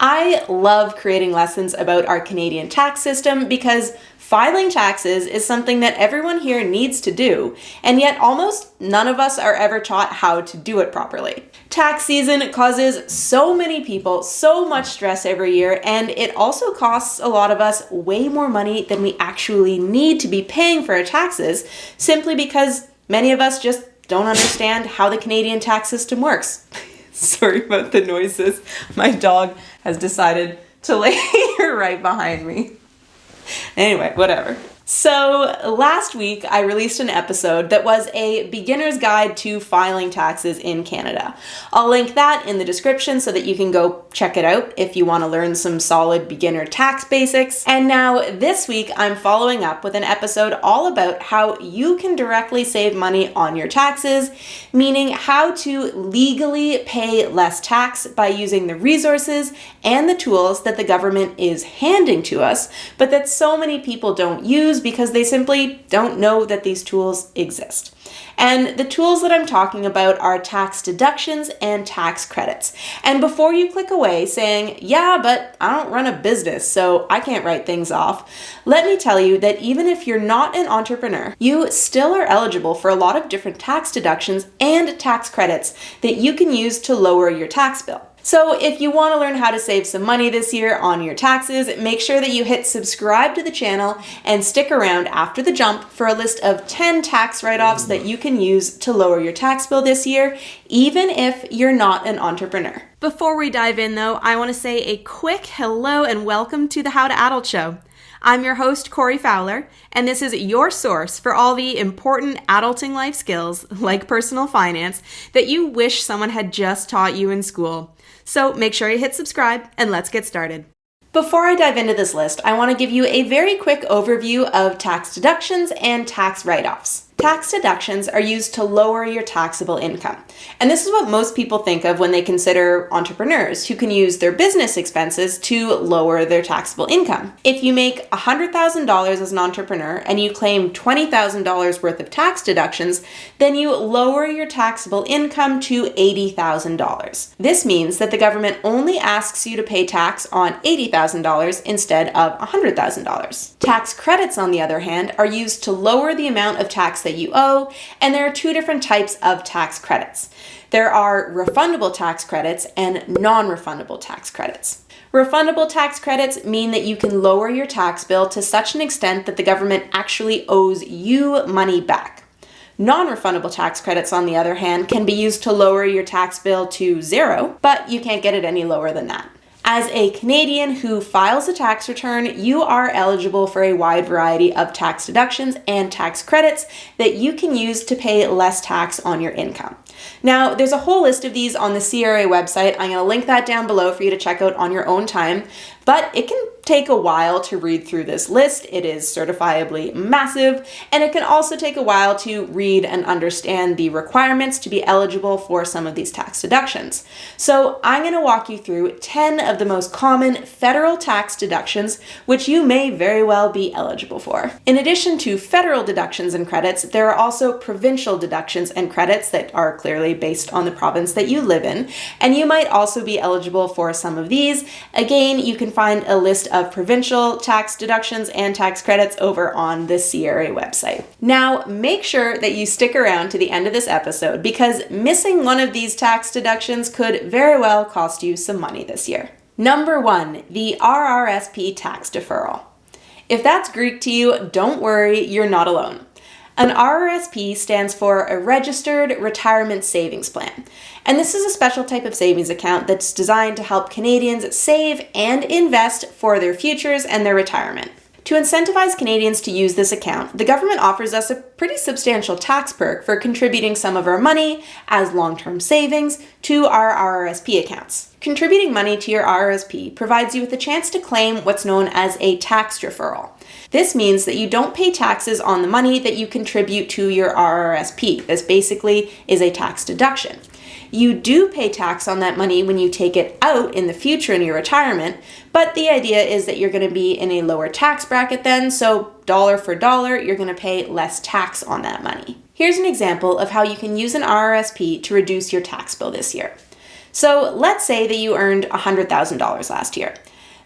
I love creating lessons about our Canadian tax system because filing taxes is something that everyone here needs to do, and yet almost none of us are ever taught how to do it properly. Tax season causes so many people so much stress every year, and it also costs a lot of us way more money than we actually need to be paying for our taxes, simply because many of us just don't understand how the Canadian tax system works. Sorry about the noises. My dog has decided to lay right behind me. Anyway, whatever. So last week I released an episode that was a beginner's guide to filing taxes in Canada. I'll link that in the description so that you can go check it out if you want to learn some solid beginner tax basics. And now this week I'm following up with an episode all about how you can directly save money on your taxes, meaning how to legally pay less tax by using the resources and the tools that the government is handing to us, but that so many people don't use because they simply don't know that these tools exist. And the tools that I'm talking about are tax deductions and tax credits. And before you click away saying, yeah, but I don't run a business, so I can't write things off, let me tell you that even if you're not an entrepreneur, you still are eligible for a lot of different tax deductions and tax credits that you can use to lower your tax bill. So if you want to learn how to save some money this year on your taxes, make sure that you hit subscribe to the channel and stick around after the jump for a list of 10 tax write-offs that you can use to lower your tax bill this year, even if you're not an entrepreneur. Before we dive in though, I want to say a quick hello and welcome to the How to Adult Show. I'm your host, Corey Fowler, and this is your source for all the important adulting life skills, like personal finance, that you wish someone had just taught you in school. So make sure you hit subscribe and let's get started. Before I dive into this list, I want to give you a very quick overview of tax deductions and tax write-offs. Tax deductions are used to lower your taxable income. And this is what most people think of when they consider entrepreneurs who can use their business expenses to lower their taxable income. If you make $100,000 as an entrepreneur and you claim $20,000 worth of tax deductions, then you lower your taxable income to $80,000. This means that the government only asks you to pay tax on $80,000 instead of $100,000. Tax credits, on the other hand, are used to lower the amount of tax that you owe, and there are two different types of tax credits. There are refundable tax credits and non-refundable tax credits. Refundable tax credits mean that you can lower your tax bill to such an extent that the government actually owes you money back. Non-refundable tax credits, on the other hand, can be used to lower your tax bill to zero, but you can't get it any lower than that. As a Canadian who files a tax return, you are eligible for a wide variety of tax deductions and tax credits that you can use to pay less tax on your income. Now, there's a whole list of these on the CRA website. I'm going to link that down below for you to check out on your own time, but it can take a while to read through this list. It is certifiably massive, and it can also take a while to read and understand the requirements to be eligible for some of these tax deductions. So I'm going to walk you through 10 of the most common federal tax deductions, which you may very well be eligible for. In addition to federal deductions and credits, there are also provincial deductions and credits that are clearly based on the province that you live in, and you might also be eligible for some of these. Again, you can find a list of provincial tax deductions and tax credits over on the CRA website. Now, make sure that you stick around to the end of this episode because missing one of these tax deductions could very well cost you some money this year. Number 1, the RRSP tax deferral. If that's Greek to you, don't worry, you're not alone. An RRSP stands for a Registered Retirement Savings Plan, and this is a special type of savings account that's designed to help Canadians save and invest for their futures and their retirement. To incentivize Canadians to use this account, the government offers us a pretty substantial tax perk for contributing some of our money as long-term savings to our RRSP accounts. Contributing money to your RRSP provides you with a chance to claim what's known as a tax deferral. This means that you don't pay taxes on the money that you contribute to your RRSP. This basically is a tax deduction. You do pay tax on that money when you take it out in the future in your retirement, but the idea is that you're going to be in a lower tax bracket then, so dollar for dollar, you're going to pay less tax on that money. Here's an example of how you can use an RRSP to reduce your tax bill this year. So let's say that you earned $100,000 last year.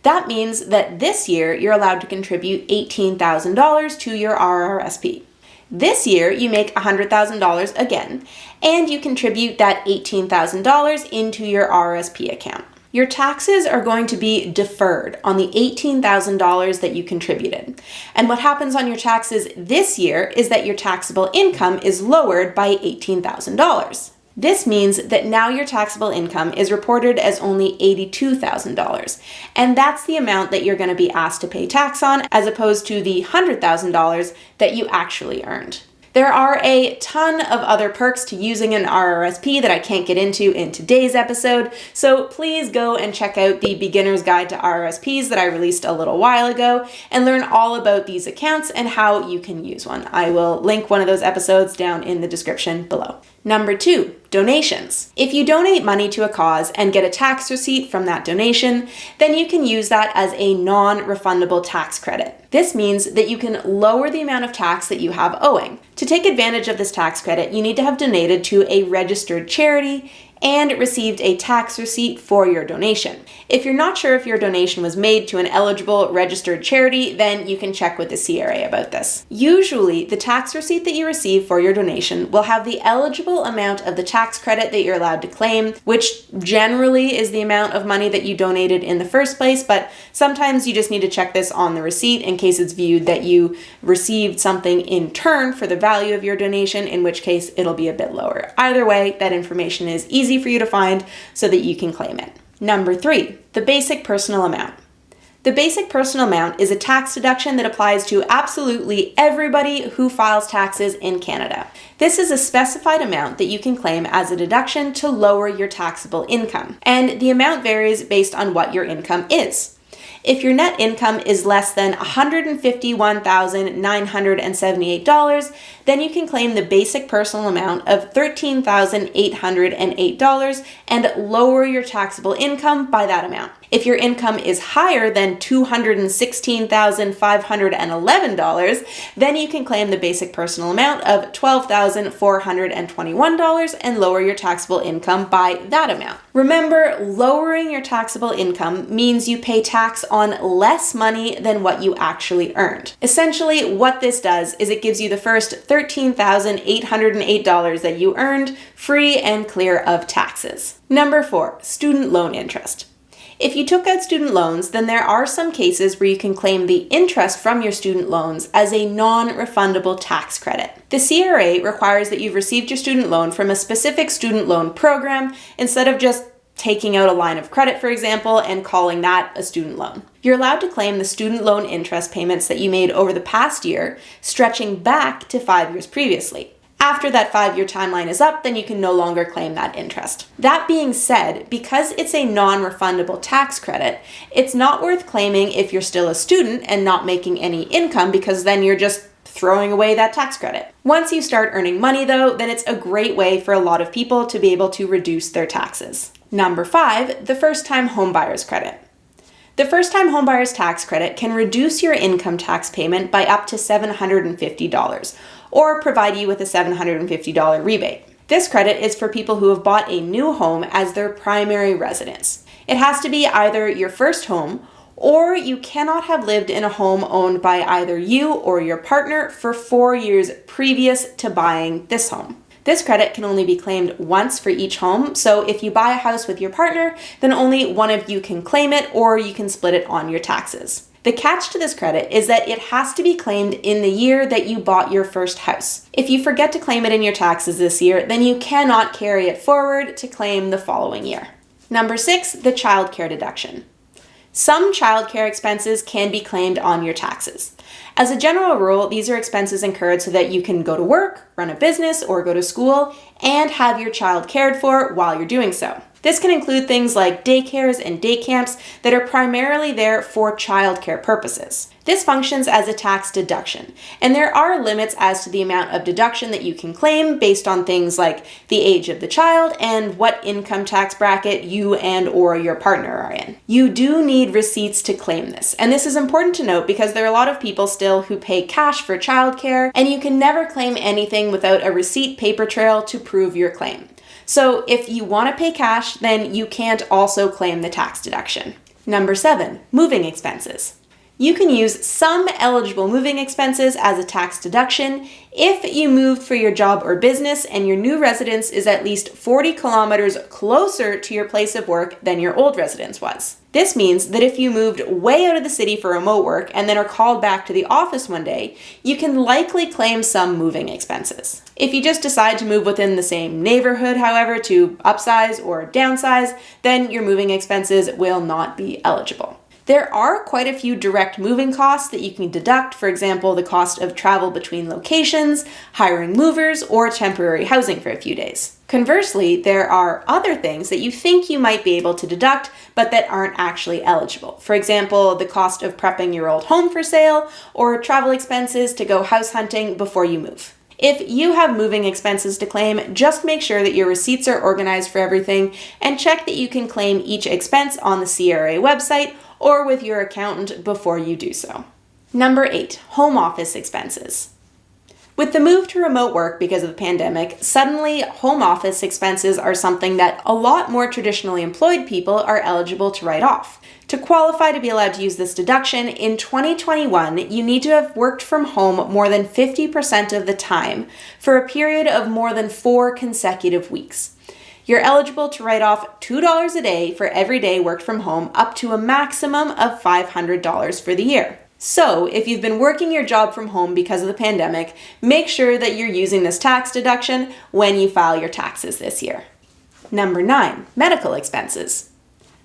That means that this year you're allowed to contribute $18,000 to your RRSP. This year you make $100,000 again, and you contribute that $18,000 into your RRSP account. Your taxes are going to be deferred on the $18,000 that you contributed. And what happens on your taxes this year is that your taxable income is lowered by $18,000. This means that now your taxable income is reported as only $82,000, and that's the amount that you're going to be asked to pay tax on, as opposed to the $100,000 that you actually earned. There are a ton of other perks to using an RRSP that I can't get into in today's episode, so please go and check out the Beginner's Guide to RRSPs that I released a little while ago and learn all about these accounts and how you can use one. I will link one of those episodes down in the description below. Number 2, donations. If you donate money to a cause and get a tax receipt from that donation, then you can use that as a non-refundable tax credit. This means that you can lower the amount of tax that you have owing. To take advantage of this tax credit, you need to have donated to a registered charity and received a tax receipt for your donation. If you're not sure if your donation was made to an eligible registered charity, then you can check with the CRA about this. Usually, the tax receipt that you receive for your donation will have the eligible amount of the tax credit that you're allowed to claim, which generally is the amount of money that you donated in the first place, but sometimes you just need to check this on the receipt in case it's viewed that you received something in turn for the value of your donation, in which case it'll be a bit lower. Either way, that information is easy for you to find so that you can claim it. Number 3, the basic personal amount. The basic personal amount is a tax deduction that applies to absolutely everybody who files taxes in Canada. This is a specified amount that you can claim as a deduction to lower your taxable income, and the amount varies based on what your income is. If your net income is less than $151,978, then you can claim the basic personal amount of $13,808 and lower your taxable income by that amount. If your income is higher than $216,511, then you can claim the basic personal amount of $12,421 and lower your taxable income by that amount. Remember, lowering your taxable income means you pay tax on less money than what you actually earned. Essentially, what this does is it gives you the first $13,808 that you earned free and clear of taxes. Number 4, student loan interest. If you took out student loans, then there are some cases where you can claim the interest from your student loans as a non-refundable tax credit. The CRA requires that you've received your student loan from a specific student loan program instead of just taking out a line of credit, for example, and calling that a student loan. You're allowed to claim the student loan interest payments that you made over the past year, stretching back to 5 years previously. After that 5-year timeline is up, then you can no longer claim that interest. That being said, because it's a non-refundable tax credit, it's not worth claiming if you're still a student and not making any income, because then you're just throwing away that tax credit. Once you start earning money though, then it's a great way for a lot of people to be able to reduce their taxes. Number 5, the first-time homebuyer's credit. The first-time homebuyer's tax credit can reduce your income tax payment by up to $750, or provide you with a $750 rebate. This credit is for people who have bought a new home as their primary residence. It has to be either your first home, or you cannot have lived in a home owned by either you or your partner for 4 years previous to buying this home. This credit can only be claimed once for each home, so if you buy a house with your partner, then only one of you can claim it, or you can split it on your taxes. The catch to this credit is that it has to be claimed in the year that you bought your first house. If you forget to claim it in your taxes this year, then you cannot carry it forward to claim the following year. Number 6, the childcare deduction. Some childcare expenses can be claimed on your taxes. As a general rule, these are expenses incurred so that you can go to work, run a business, or go to school, and have your child cared for while you're doing so. This can include things like daycares and day camps that are primarily there for childcare purposes. This functions as a tax deduction, and there are limits as to the amount of deduction that you can claim based on things like the age of the child and what income tax bracket you and or your partner are in. You do need receipts to claim this, and this is important to note because there are a lot of people still who pay cash for childcare, and you can never claim anything without a receipt paper trail to prove your claim. So if you want to pay cash, then you can't also claim the tax deduction. Number 7, moving expenses. You can use some eligible moving expenses as a tax deduction if you moved for your job or business and your new residence is at least 40 kilometers closer to your place of work than your old residence was. This means that if you moved way out of the city for remote work and then are called back to the office one day, you can likely claim some moving expenses. If you just decide to move within the same neighborhood, however, to upsize or downsize, then your moving expenses will not be eligible. There are quite a few direct moving costs that you can deduct, for example, the cost of travel between locations, hiring movers, or temporary housing for a few days. Conversely, there are other things that you think you might be able to deduct, but that aren't actually eligible. For example, the cost of prepping your old home for sale, or travel expenses to go house hunting before you move. If you have moving expenses to claim, just make sure that your receipts are organized for everything and check that you can claim each expense on the CRA website or with your accountant before you do so. Number 8, home office expenses. With the move to remote work because of the pandemic, suddenly home office expenses are something that a lot more traditionally employed people are eligible to write off. To qualify to be allowed to use this deduction, in 2021, you need to have worked from home more than 50% of the time for a period of more than 4 consecutive weeks. You're eligible to write off $2 a day for every day worked from home, up to a maximum of $500 for the year. So, if you've been working your job from home because of the pandemic, make sure that you're using this tax deduction when you file your taxes this year. Number 9, medical expenses.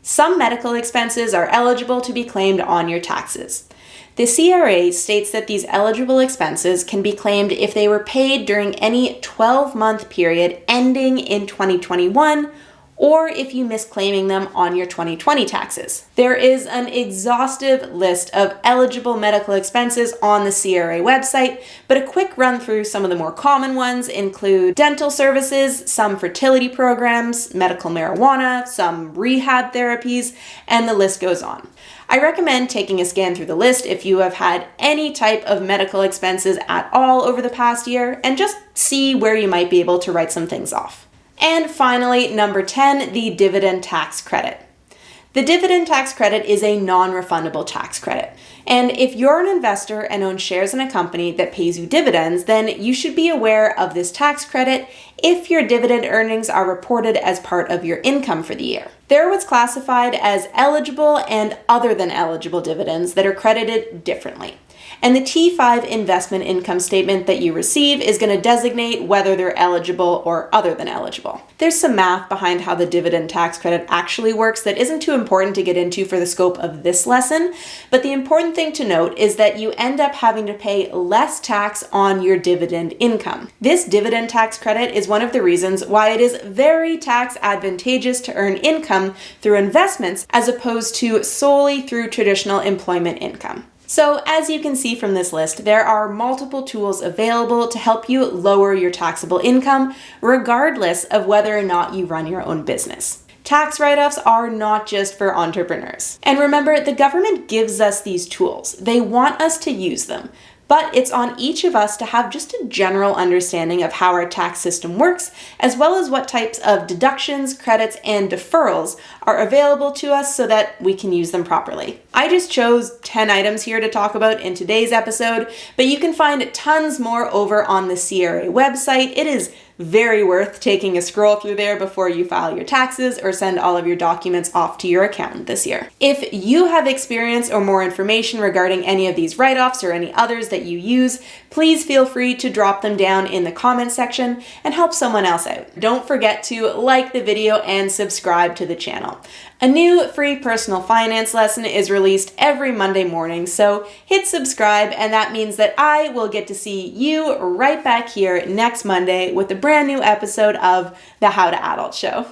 Some medical expenses are eligible to be claimed on your taxes. The CRA states that these eligible expenses can be claimed if they were paid during any 12-month period ending in 2021, or if you miss claiming them on your 2020 taxes. There is an exhaustive list of eligible medical expenses on the CRA website, but a quick run through some of the more common ones include dental services, some fertility programs, medical marijuana, some rehab therapies, and the list goes on. I recommend taking a scan through the list if you have had any type of medical expenses at all over the past year, and just see where you might be able to write some things off. And finally, number 10, the dividend tax credit. The dividend tax credit is a non-refundable tax credit. And if you're an investor and own shares in a company that pays you dividends, then you should be aware of this tax credit if your dividend earnings are reported as part of your income for the year. They're what's classified as eligible and other than eligible dividends that are credited differently. And the T5 investment income statement that you receive is going to designate whether they're eligible or other than eligible. There's some math behind how the dividend tax credit actually works that isn't too important to get into for the scope of this lesson, but the important thing to note is that you end up having to pay less tax on your dividend income. This dividend tax credit is one of the reasons why it is very tax advantageous to earn income through investments as opposed to solely through traditional employment income. So as you can see from this list, there are multiple tools available to help you lower your taxable income, regardless of whether or not you run your own business. Tax write-offs are not just for entrepreneurs. And remember, the government gives us these tools. They want us to use them. But it's on each of us to have just a general understanding of how our tax system works, as well as what types of deductions, credits, and deferrals are available to us so that we can use them properly. I just chose 10 items here to talk about in today's episode, but you can find tons more over on the CRA website. It is very worth taking a scroll through there before you file your taxes or send all of your documents off to your accountant this year. If you have experience or more information regarding any of these write-offs or any others that you use, please feel free to drop them down in the comment section and help someone else out. Don't forget to like the video and subscribe to the channel. A new free personal finance lesson is released every Monday morning, so hit subscribe, and that means that I will get to see you right back here next Monday with a brand new episode of the How to Adult Show.